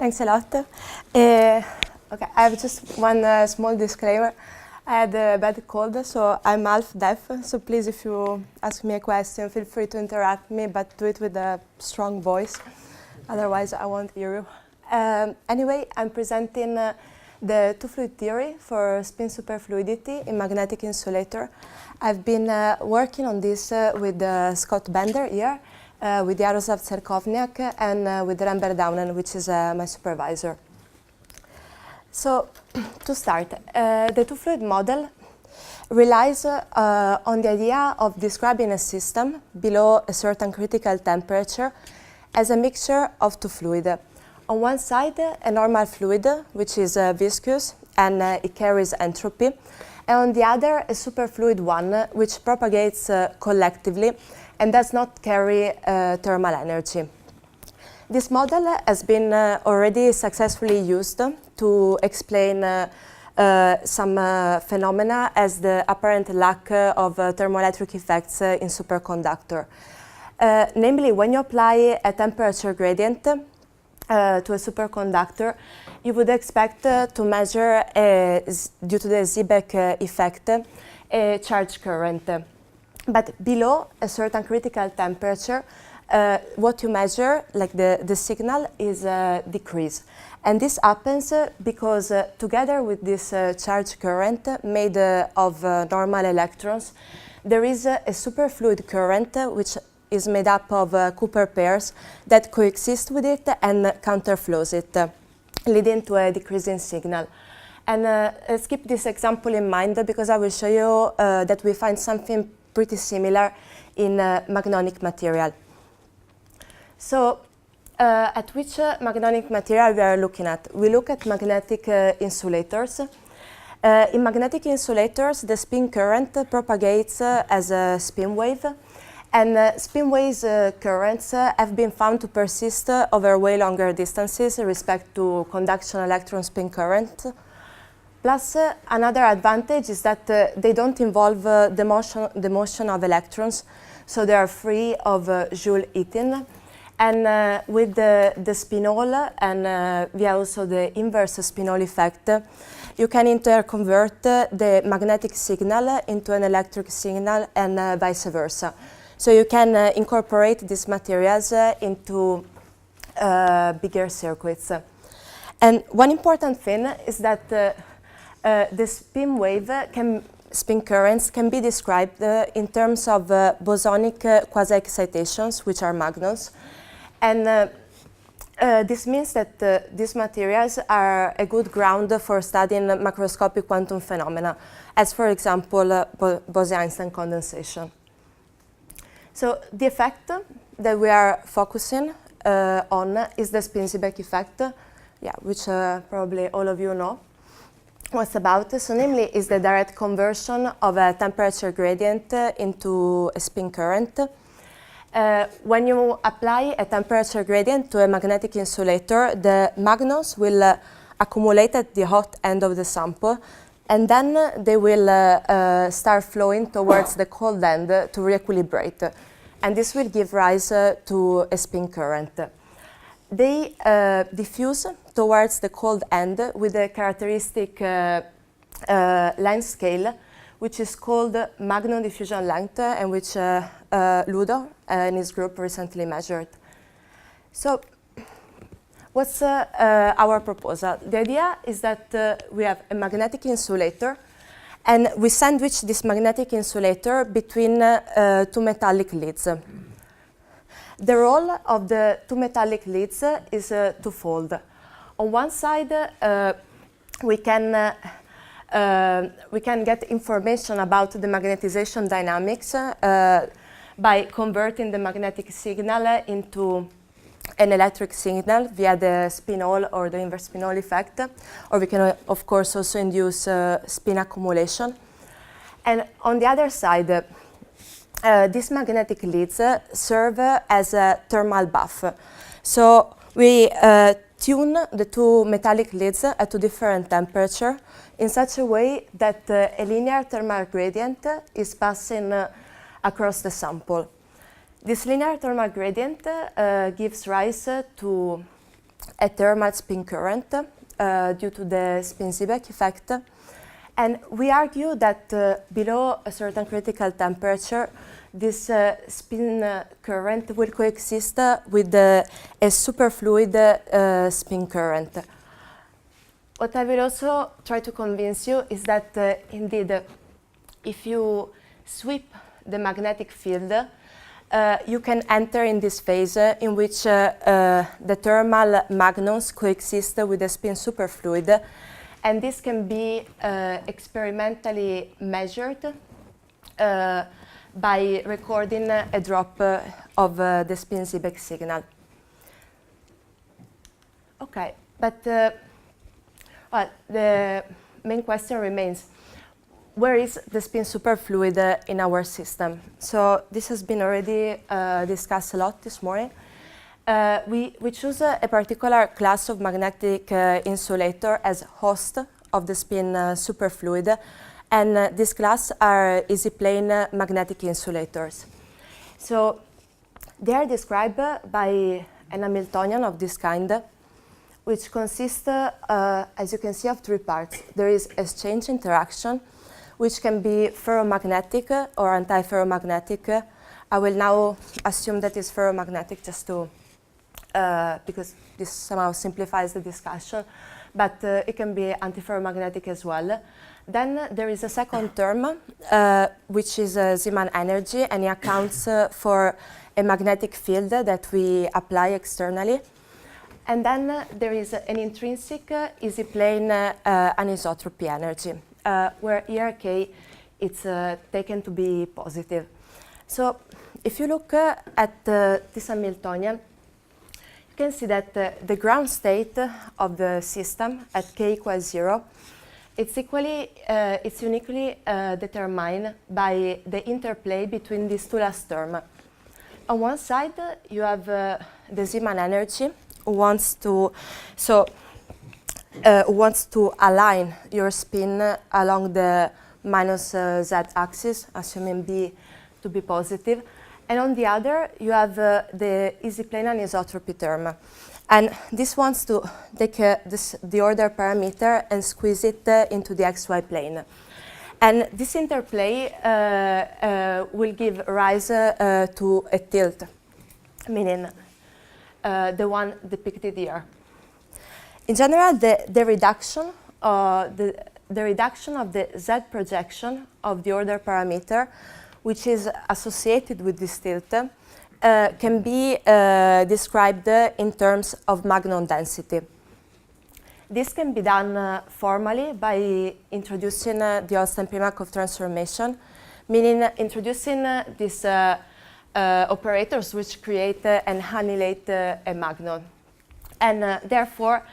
Thanks a lot. Okay, I have just one small disclaimer. I had a bad cold, so I'm half deaf. So please, if you ask me a question, feel free to interrupt me, but do it with a strong voice. Otherwise, I won't hear you. Anyway, I'm presenting the two-fluid theory for spin superfluidity in magnetic insulator. I've been working on this with Scott Bender here, with Jaroslav Cerkovniak, and with Rembert Daunen, which is my supervisor. So, to start, the two-fluid model relies on the idea of describing a system below a certain critical temperature as a mixture of two fluids. On one side, a normal fluid, which is viscous, and it carries entropy. And on the other, a superfluid one, which propagates collectively and does not carry thermal energy. This model has been already successfully used to explain some phenomena as the apparent lack of thermoelectric effects in superconductor. Namely, when you apply a temperature gradient to a superconductor, you would expect to measure, due to the Seebeck effect, a charge current. But below a certain critical temperature, what you measure, like the signal, is decrease. And this happens because together with this charge current made of normal electrons, there is a superfluid current which is made up of Cooper pairs that coexist with it and counterflows it, leading to a decreasing signal. And let's keep this example in mind because I will show you that we find something pretty similar in magnonic material. So, at which magnonic material we are looking at? We look at magnetic insulators. In magnetic insulators, the spin current propagates as a spin wave. And spin waves currents have been found to persist over way longer distances with respect to conduction electron spin current. Plus, another advantage is that they don't involve the motion of electrons, so they are free of Joule heating. And with the spinol and via also the inverse spinol effect, you can interconvert the magnetic signal into an electric signal and vice versa. So you can incorporate these materials into bigger circuits. And one important thing is that the spin currents can be described in terms of bosonic quasi-excitations, which are magnons. And this means that these materials are a good ground for studying macroscopic quantum phenomena, as for example, Bose-Einstein condensation. So the effect that we are focusing on is the spin-Seebeck effect, which probably all of you know what's about. So namely is the direct conversion of a temperature gradient into a spin current. When you apply a temperature gradient to a magnetic insulator, the magnons will accumulate at the hot end of the sample, and then they will start flowing towards the cold end to re-equilibrate. And this will give rise to a spin current. They diffuse towards the cold end with a characteristic length scale, which is called magnon diffusion length, and which Ludo and his group recently measured. So, what's our proposal? The idea is that we have a magnetic insulator, and we sandwich this magnetic insulator between two metallic leads. The role of the two metallic leads is twofold. On one side, we can get information about the magnetization dynamics by converting the magnetic signal into an electric signal via the spinol or the inverse spinol effect, or we can of course also induce spin accumulation. And on the other side, these magnetic leads serve as a thermal buff. So we tune the two metallic leads at a different temperature in such a way that a linear thermal gradient is passing across the sample. This linear thermal gradient gives rise to a thermal spin current due to the Spin-Seebeck effect. And we argue that below a certain critical temperature, this spin current will coexist with a superfluid spin current. What I will also try to convince you is that indeed, if you sweep the magnetic field, you can enter in this phase in which the thermal magnons coexist with the spin superfluid, and this can be experimentally measured by recording a drop of the Spin-Seebeck signal. Okay, but well, the main question remains, where is the spin superfluid in our system? So this has been already discussed a lot this morning. We choose a particular class of magnetic insulator as host of the spin superfluid, and this class are easy-plane magnetic insulators. So they are described by an Hamiltonian of this kind, which consists, as you can see, of three parts. There is exchange interaction, which can be ferromagnetic or anti-ferromagnetic. I will now assume that it's ferromagnetic just to, because this somehow simplifies the discussion, but it can be anti-ferromagnetic as well. Then there is a second term, which is Zeeman energy, and it accounts for a magnetic field that we apply externally. And then there is an intrinsic easy-plane anisotropy energy, where here K it's taken to be positive. So if you look at this Hamiltonian, you can see that the ground state of the system at K equals 0, it's uniquely determined by the interplay between these two last terms. On one side, you have the Zeeman energy, who wants to align your spin along the minus z axis, assuming B to be positive. And on the other, you have the easy-plane anisotropy term. And this wants to take the order parameter and squeeze it into the xy plane. And this interplay will give rise to a tilt, meaning the one depicted here. In general, the reduction of the z projection of the order parameter, which is associated with this tilt, can be described in terms of magnon density. This can be done formally by introducing the Holstein-Primakov transformation, meaning introducing these operators which create and annihilate a magnon. And therefore,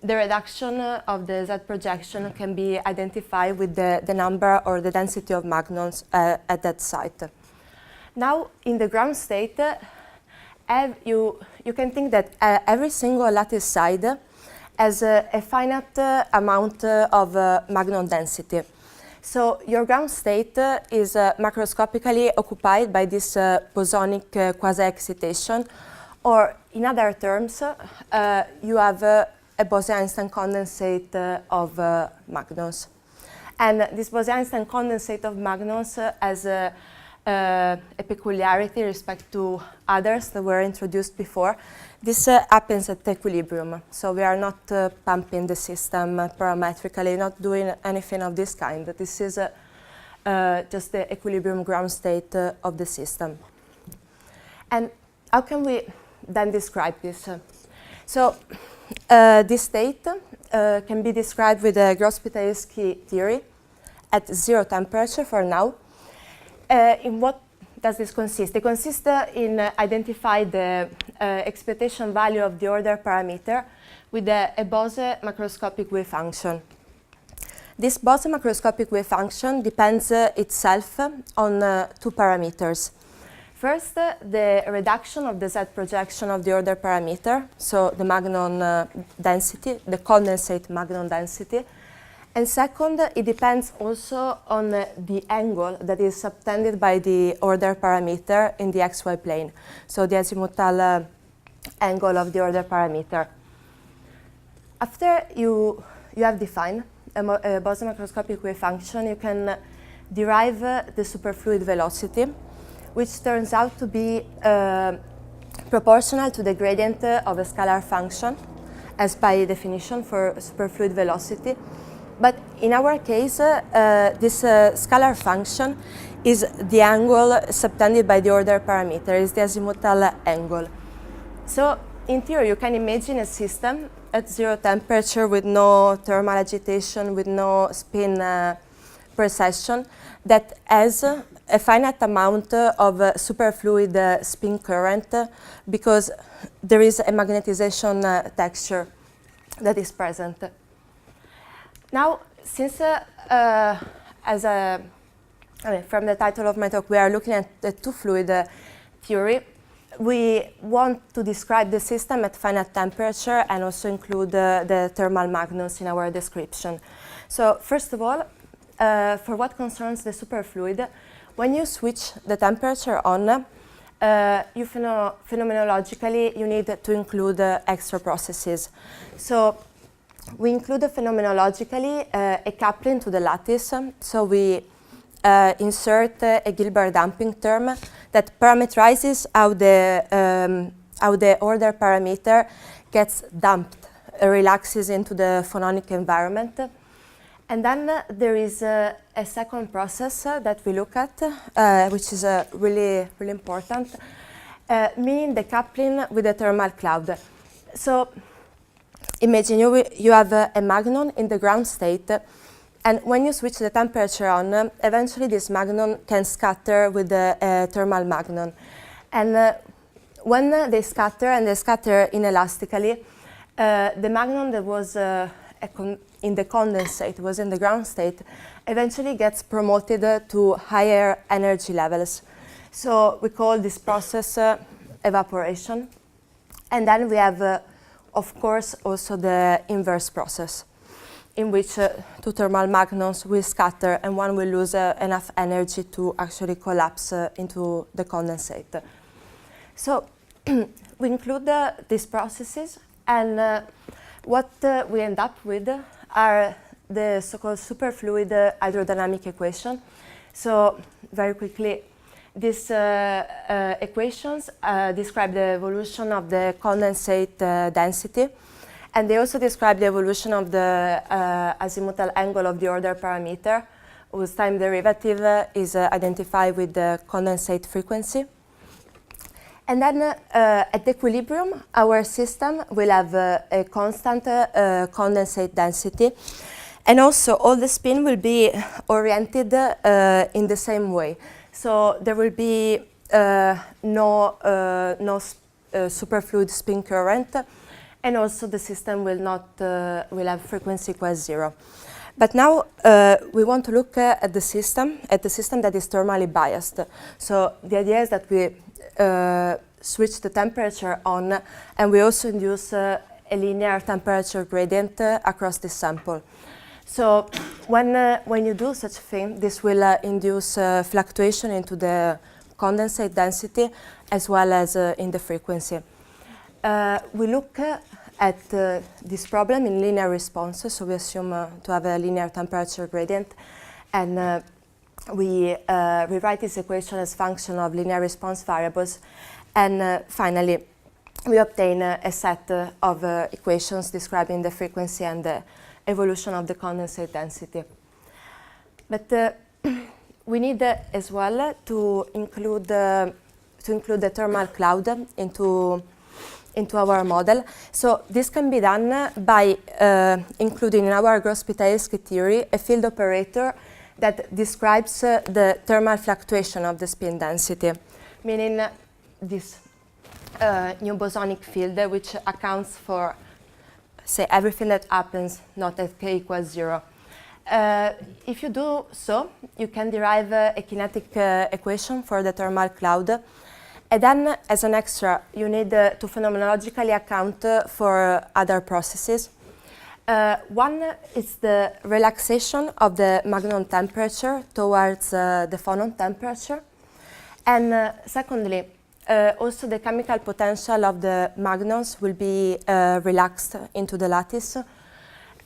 the reduction of the Z projection can be identified with the number or the density of magnons at that site. Now, in the ground state, you can think that every single lattice side has a finite amount of magnon density. So your ground state is macroscopically occupied by this bosonic quasi-excitation, or in other terms, you have a Bose-Einstein condensate of magnons. And this Bose-Einstein condensate of magnons has a peculiarity respect to others that were introduced before. This happens at equilibrium, so we are not pumping the system parametrically, not doing anything of this kind. This is just the equilibrium ground state of the system. And how can we then describe this? So this state can be described with the Gross-Pitaevskii theory at 0 temperature for now. In what does this consist? It consists in identifying the expectation value of the order parameter with a Bose macroscopic wave function. This Bose macroscopic wave function depends itself on 2 parameters. First, the reduction of the Z projection of the order parameter, so the magnon density, the condensate magnon density. And second, it depends also on the angle that is subtended by the order parameter in the xy plane, so the azimuthal angle of the order parameter. after you have defined a Bose macroscopic wave function, you can derive the superfluid velocity, which turns out to be proportional to the gradient of a scalar function, as by definition for superfluid velocity. But in our case, this scalar function is the angle subtended by the order parameter, is the azimuthal angle. So in theory, you can imagine a system at 0 temperature with no thermal agitation, with no spin precession, that has a finite amount of superfluid spin current because there is a magnetization texture that is present. Now, since from the title of my talk, we are looking at the two-fluid theory, we want to describe the system at finite temperature and also include the thermal magnons in our description. So first of all, for what concerns the superfluid, when you switch the temperature on, phenomenologically you need to include extra processes. So we include phenomenologically a coupling to the lattice. So we insert a Gilbert damping term that parameterizes how the order parameter gets damped, relaxes into the phononic environment. And then there is a second process that we look at, which is really important, meaning the coupling with the thermal cloud. So imagine you have a magnon in the ground state, and when you switch the temperature on, eventually this magnon can scatter with the thermal magnon. And when they scatter, and they scatter inelastically, the magnon that was in the condensate, was in the ground state, eventually gets promoted to higher energy levels. So we call this process evaporation. And then we have, of course, also the inverse process, in which two thermal magnons will scatter and one will lose enough energy to actually collapse into the condensate. So we include these processes, and what we end up with are the so-called superfluid hydrodynamic equation. So very quickly, these equations describe the evolution of the condensate density, and they also describe the evolution of the azimuthal angle of the order parameter, whose time derivative is identified with the condensate frequency. And then at equilibrium, our system will have a constant condensate density, and also all the spin will be oriented in the same way. So there will be no superfluid spin current, and also the system will have frequency equals 0. But now we want to look at the system that is thermally biased. So the idea is that we switch the temperature on, and we also induce a linear temperature gradient across this sample. So when you do such a thing, this will induce fluctuation into the condensate density as well as in the frequency. We look at this problem in linear responses, so we assume to have a linear temperature gradient, and we rewrite this equation as function of linear response variables, and finally we obtain a set of equations describing the frequency and the evolution of the condensate density. But we need as well to include the thermal cloud into our model. So this can be done by including in our Gross-Pitaevskii theory a field operator that describes the thermal fluctuation of the spin density, meaning this new bosonic field which accounts for, say, everything that happens not at k equals 0. If you do so, you can derive a kinetic equation for the thermal cloud. And then, as an extra, you need to phenomenologically account for other processes. One is the relaxation of the magnon temperature towards the phonon temperature. And secondly, also the chemical potential of the magnons will be relaxed into the lattice.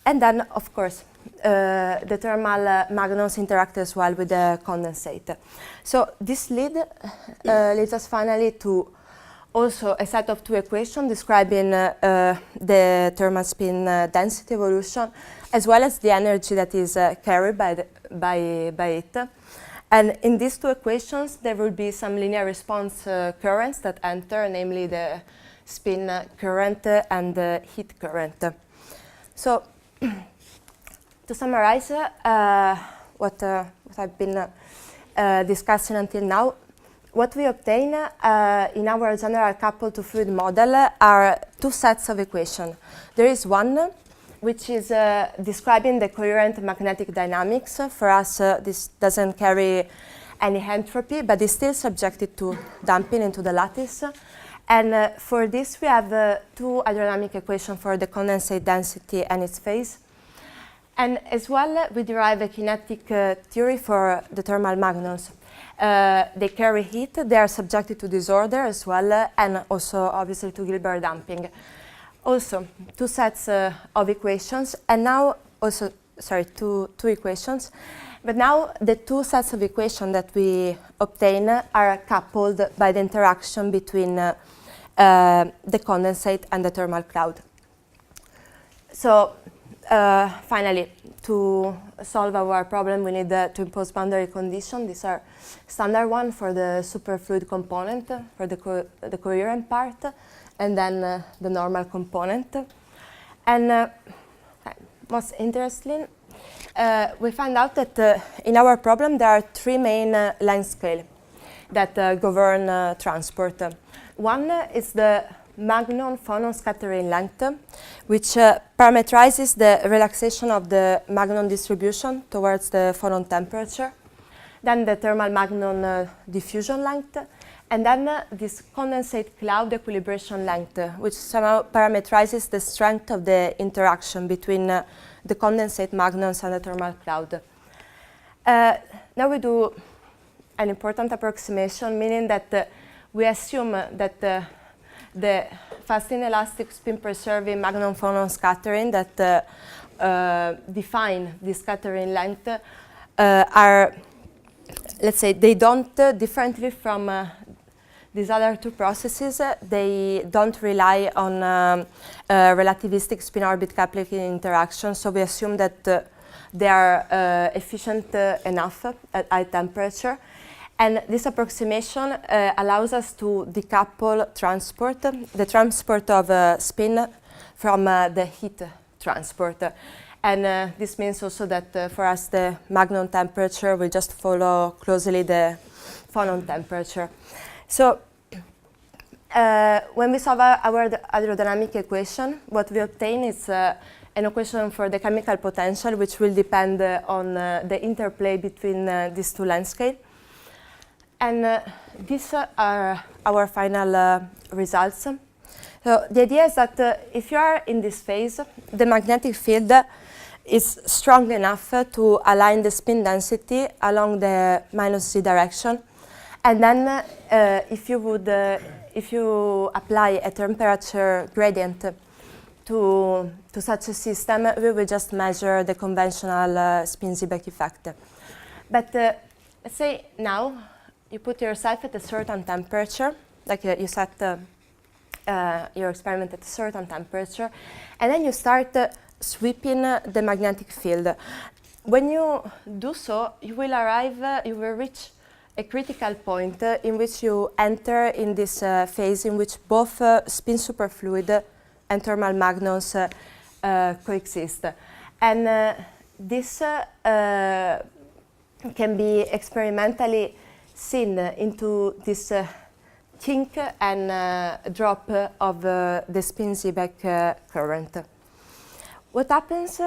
And then, of course, the thermal magnons interact as well with the condensate. So this leads us finally to also a set of two equations describing the thermal spin density evolution, as well as the energy that is carried by it. And in these two equations, there will be some linear response currents that enter, namely the spin current and the heat current. So, to summarize what I've been discussing until now, what we obtain in our general coupled to fluid model are two sets of equations. There is one which is describing the coherent magnetic dynamics. For us, this doesn't carry any entropy, but is still subjected to damping into the lattice. And for this, we have two hydrodynamic equations for the condensate density and its phase. And as well, we derive a kinetic theory for the thermal magnons. They carry heat, they are subjected to disorder as well, and also obviously to Gilbert damping. Also, two sets of equations, and now also, sorry, two equations. But now the two sets of equations that we obtain are coupled by the interaction between the condensate and the thermal cloud. So, finally, to solve our problem, we need to impose boundary conditions. These are standard one for the superfluid component, for the coherent part, and then the normal component. And most interesting, we found out that in our problem there are three main length scales that govern transport. One is the magnon phonon scattering length, which parameterizes the relaxation of the magnon distribution towards the phonon temperature. Then the thermal magnon diffusion length, and then this condensate cloud equilibration length, which somehow parameterizes the strength of the interaction between the condensate magnons and the thermal cloud. Now we do an important approximation, meaning that we assume that the fast inelastic spin preserving magnon phonon scattering that define the scattering length are, let's say, they don't differently from these other two processes. They don't rely on relativistic spin orbit coupling interaction, so we assume that they are efficient enough at high temperature. And this approximation allows us to decouple transport, the transport of spin from the heat transport. And this means also that for us the magnon temperature will just follow closely the phonon temperature. So when we solve our hydrodynamic equation, what we obtain is an equation for the chemical potential, which will depend on the interplay between these two length scales. And these are our final results. So the idea is that if you are in this phase, the magnetic field is strong enough to align the spin density along the -z direction. And then if you apply a temperature gradient to such a system, we will just measure the conventional spin Seebeck effect. But let's say now you put yourself at a certain temperature, like you set your experiment at a certain temperature, and then you start sweeping the magnetic field. When you do so, you will reach a critical point in which you enter in this phase in which both spin superfluid and thermal magnons coexist. And this can be experimentally seen into this kink and drop of the spin Seebeck current. What happens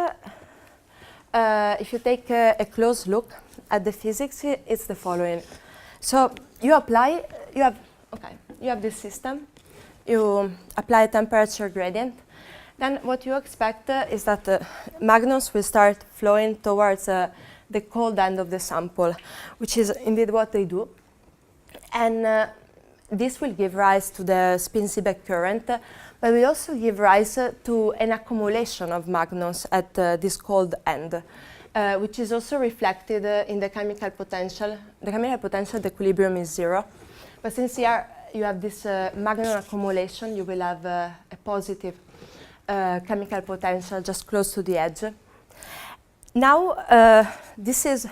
if you take a close look at the physics? It's the following. So you have this system, you apply a temperature gradient, then what you expect is that the magnons will start flowing towards the cold end of the sample, which is indeed what they do. And this will give rise to the spin-Seebeck current, but will also give rise to an accumulation of magnons at this cold end, which is also reflected in the chemical potential. The chemical potential at equilibrium is 0, but since here you have this magnon accumulation, you will have a positive chemical potential just close to the edge. Now, this is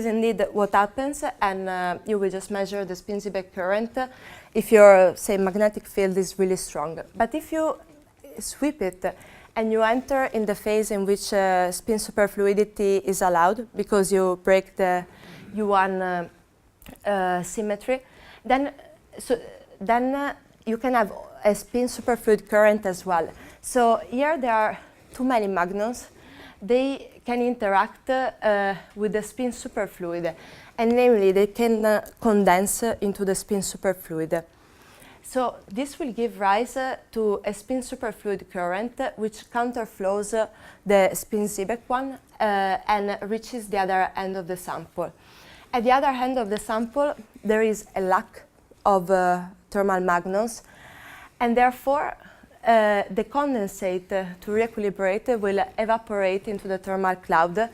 indeed what happens, and you will just measure the spin-Seebeck current if your, say, magnetic field is really strong. But if you sweep it and you enter in the phase in which spin superfluidity is allowed because you break the U1 symmetry, then you can have a spin superfluid current as well. So here there are too many magnons. They can interact with the spin superfluid, and namely they can condense into the spin superfluid. So this will give rise to a spin superfluid current which counterflows the spin-Seebeck one and reaches the other end of the sample. At the other end of the sample there is a lack of thermal magnons, and therefore the condensate to re-equilibrate will evaporate into the thermal cloud,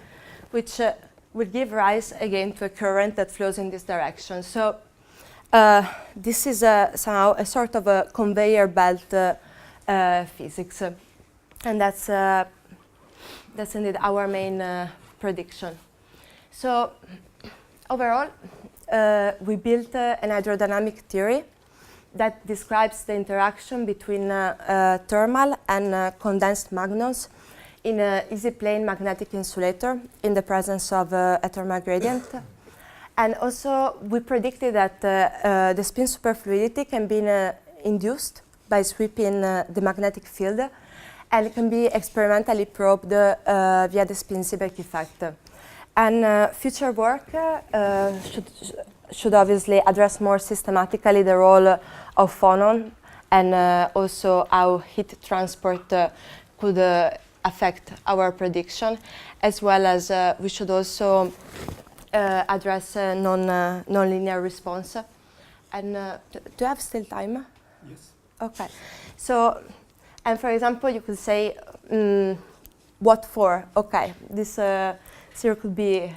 which will give rise again to a current that flows in this direction. So this is somehow a sort of a conveyor belt physics, and that's indeed our main prediction. So overall, we built an hydrodynamic theory that describes the interaction between thermal and condensed magnons in an easy plane magnetic insulator in the presence of a thermal gradient. And also we predicted that the spin superfluidity can be induced by sweeping the magnetic field, and it can be experimentally probed via the spin-Seebeck effect. And future work should obviously address more systematically the role of phonon and also how heat transport could affect our prediction, as well as we should also address non-linear response. And do you have still time? Yes. Okay. So, and for example, you could say, what for? Okay, this theory could be,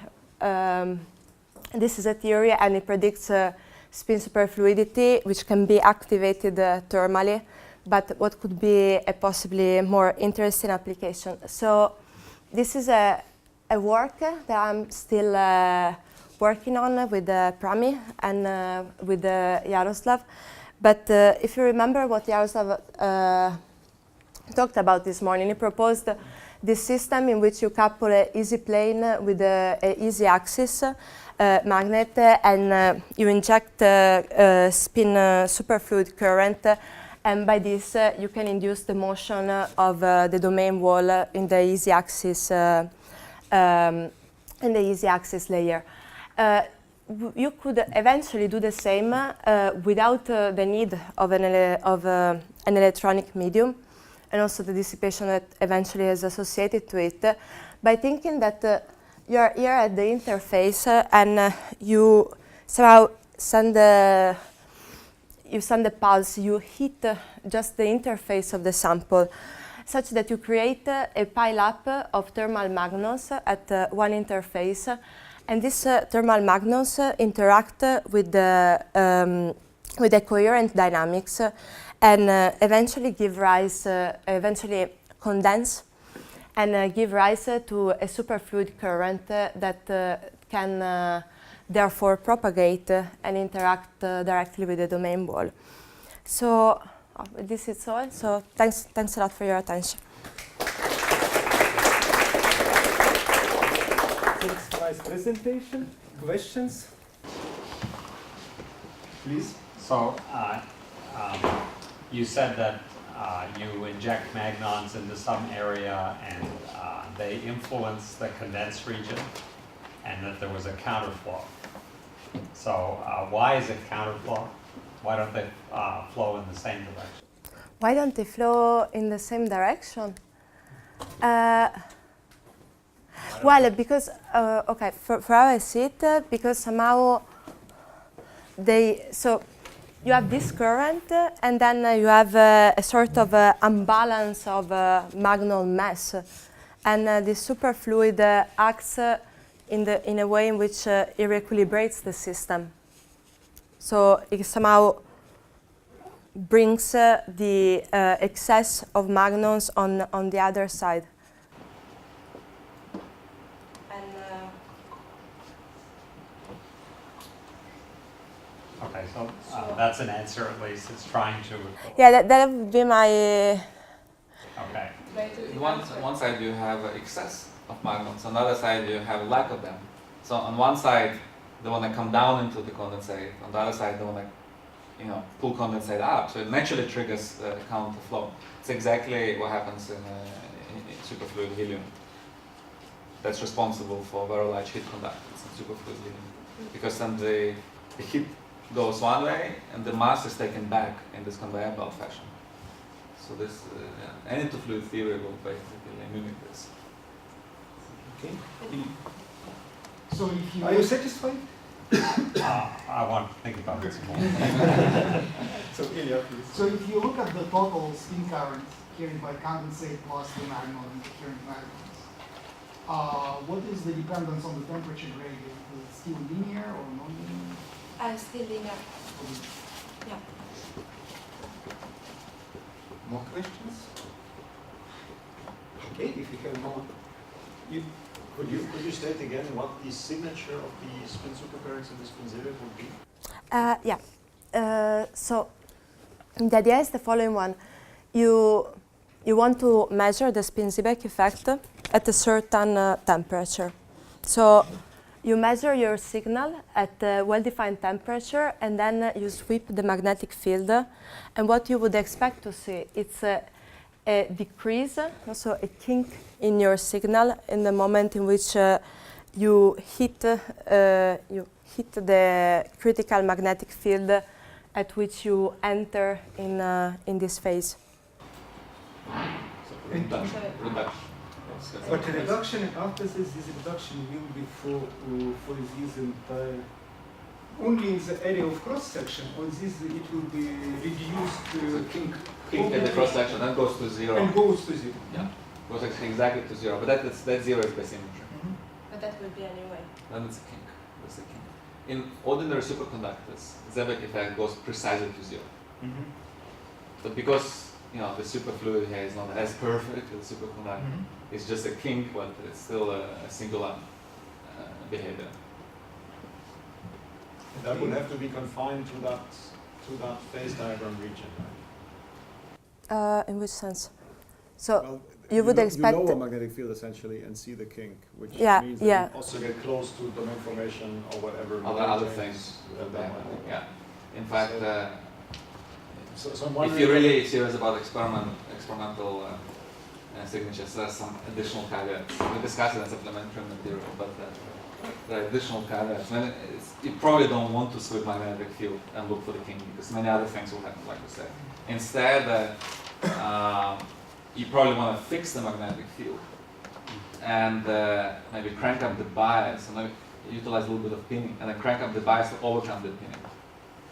this is a theory and it predicts spin superfluidity, which can be activated thermally, but what could be a possibly more interesting application? So this is a work that I'm still working on with Prami and with Jaroslav. But if you remember what Jaroslav talked about this morning, he proposed this system in which you couple an easy plane with an easy axis magnet, and you inject spin superfluid current, and by this you can induce the motion of the domain wall in the easy axis layer. You could eventually do the same without the need of an electronic medium, and also the dissipation that eventually is associated to it, by thinking that you are here at the interface and you somehow send the pulse, you hit just the interface of the sample, such that you create a pile-up of thermal magnons at one interface, and these thermal magnons interact with the coherent dynamics and eventually give rise, eventually condense and give rise to a superfluid current that can therefore propagate and interact directly with the domain wall. So this is all. So thanks a lot for your attention. Thanks for nice presentation. Questions? Please. So you said that you inject magnons into some area and they influence the condensed region, and that there was a counterflow. So why is it counterflow? Why don't they flow in the same direction? Why don't they flow in the same direction? Well, because, okay, for how I see it, because somehow so you have this current, and then you have a sort of imbalance of Magnol mass, and this superfluid acts in a way in which it re-equilibrates the system. So it somehow brings the excess of magnons on the other side. Okay, so that's an answer at least. It's trying to. Yeah, that would be my. Okay. On one side you have excess of magnons, on the other side you have lack of them. So on one side they want to come down into the condensate, on the other side they want to pull condensate up. So it naturally triggers counterflow. It's exactly what happens in superfluid helium. That's responsible for very large heat conductance in superfluid helium. Because then the heat goes one way and the mass is taken back in this conveyor-belt fashion. So this, any fluid theory will basically mimic this. Okay. So if you Are you satisfied? I want to think about this more. So Ilya, please. So if you look at the total spin current carried by condensate plus the magnon carrying magnons, what is the dependence on the temperature gradient? Is it still linear or non-linear? Still linear. Yeah. More questions? Okay, if you have more. Could you state again what the signature of the spin supercurrents in the spin Seebeck would be? Yeah. So the idea is the following one. You want to measure the spin Seebeck effect at a certain temperature. So you measure your signal at a well-defined temperature, and then you sweep the magnetic field. And what you would expect to see, it's a decrease, so a kink in your signal in the moment in which you hit the critical magnetic field at which you enter in this phase. So reduction. But the reduction after this reduction will be for this entire, only in the area of cross section, or this it will be reduced So kink at the cross section, that goes to zero. and goes to zero. Yeah, goes exactly to zero. But that zero is by symmetry. But that will be anyway. Then it's a kink. That's a kink. In ordinary superconductors, Seebeck effect goes precisely to zero. But because the superfluid here is not as perfect as superconductor, it's just a kink, but it's still a singular behavior. That would have to be confined to that phase diagram region, right? In which sense? So Well, you would expect. You know a magnetic field essentially and see the kink, which Yeah, means that yeah. you also get close to domain formation or whatever. Other things. Yeah. In fact, So I'm if wondering you're really serious about experimental signatures, there's some additional caveats. We discussed it in supplementary material, but there are additional caveats. You probably don't want to sweep magnetic field and look for the kink because many other things will happen, like we said. Instead, you probably want to fix the magnetic field and maybe crank up the bias and maybe utilize a little bit of pinning and then crank up the bias to overcome the pinning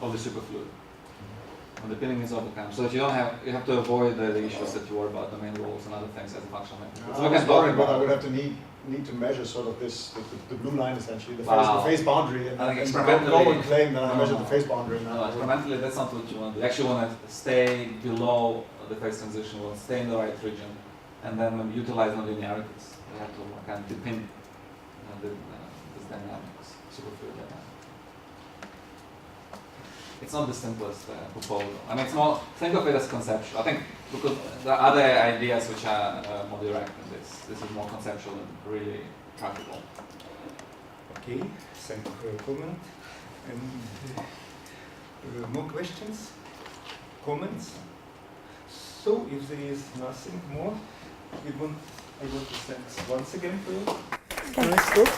of the superfluid. When the pinning is overcome, so that you have to avoid the issues that you worry about, domain rules and other things as a functional mechanism. So I we was can talk worried, but I about would have to need to measure sort of this the blue line essentially, the Wow. phase boundary, and I think and experimentally- go and claim that I No, measured no. the phase boundary No, now. experimentally, that's not what you want to do. You actually want to stay below the phase transition, you want to stay in the right region, and then maybe utilize nonlinearities. You have to kind of depend on this dynamics, superfluid dynamics. It's not the simplest proposal. I mean, it's more, think of it as conceptual. I think because there are other ideas which are more direct than this. This is more conceptual and really practical. Okay, thank you for your comment. And more questions? Comments? So, if there is nothing more, I want to thank once again for your nice talk.